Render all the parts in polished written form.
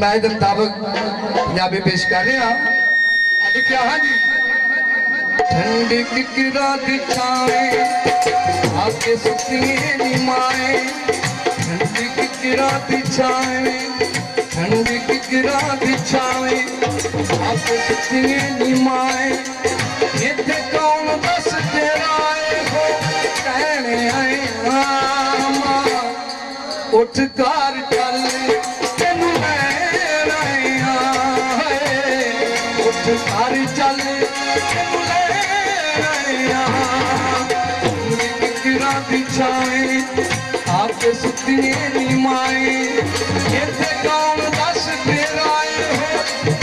मैं ਇਹਦੇ ਮੁਤਾਬਕ ਪੰਜਾਬੀ पेश कर रहा। लिखा हाँ जी। ठंडी किकरा दी छावे आके सुतिए नी माए, ठंडी किकरा दी छावे, ठंडी किकरा दी छावे आके सुतिए नी माए। इत्थे कौन दस तेरा हो कहने आए आमा, उठ घर चल तेनू लैण आए आए, उठ घर चल तेनू लैण आए आ। किकरा दी छावे आके सुतिए नी माए, इत्थे कौन दस तेरा हो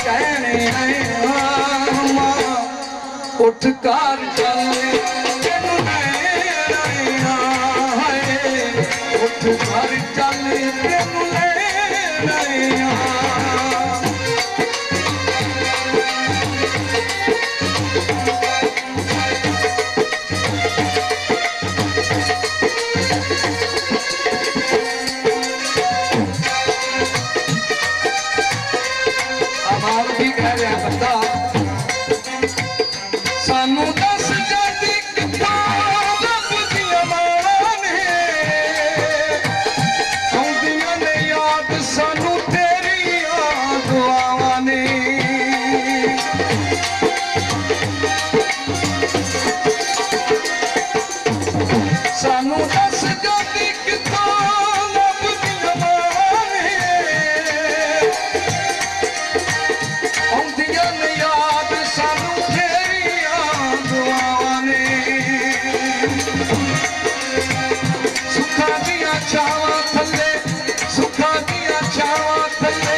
कहने आए आमा, उठ घर चल तेनू लैण आए आए, उठ घर चल तेनू लैण आए आ। सानू दस जाती किताब लभदियां मावां ने, आउंदियां ने याद सानू तेरियां दुआवां ने। सानू दस जाती किताब लभदियां मावां ने, आउंदियां ने याद सानू छावा थले, सुखा दिया छावा थले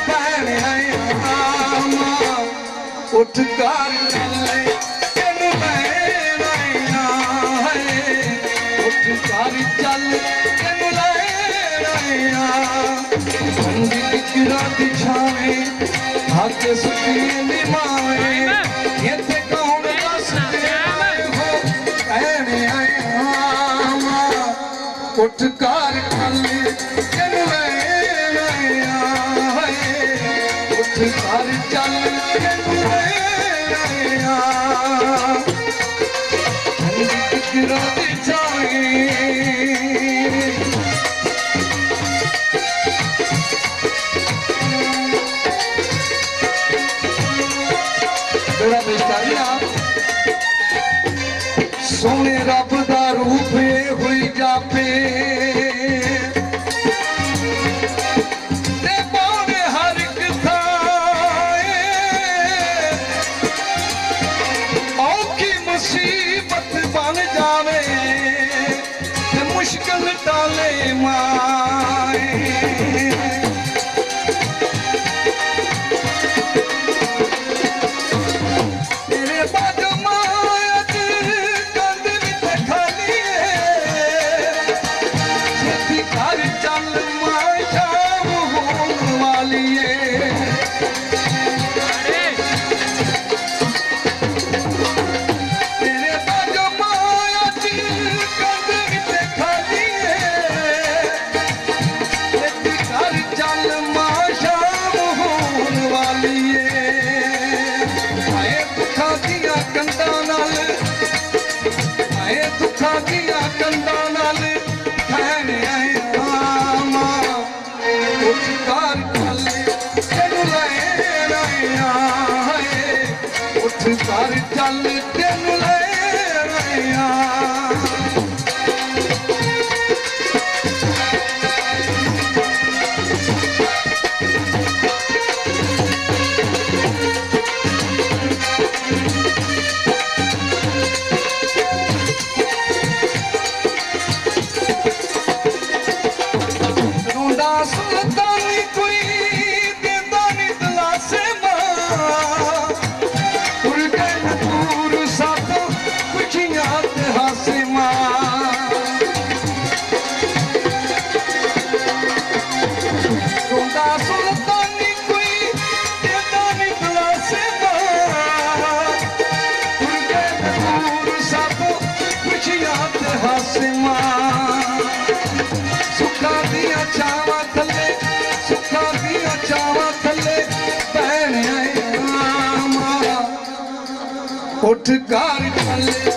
बहन आए आमा, उठ घर चले तेनू लैण आए आए, उठ घर चल तेनू लैण आए आ। ठंडी किकरा दी छावे आके सुतिए नी माए, इत्थे कौन दस तेरे हो कहने आए आमा, उठ घर चल तेनू लैण आए आए, उठ घर चल तेनू लैण आए आ। ठंडी किकरा दी छावे बड़ा पेश कर लिया। सोने रब दा रूप हुई जापे ते पावे हर एक थाए, औखी मुसीबत बन जावे ते मुश्किल टाले माए। घर चल तेनू लैण आए आ। रोंदा सुल्तानी कोई देंदा नी दलासे मां, सुखा दिया छावा थले, सुखा दिया छावा ਉੱਠ ਘਰ ਚੱਲੇ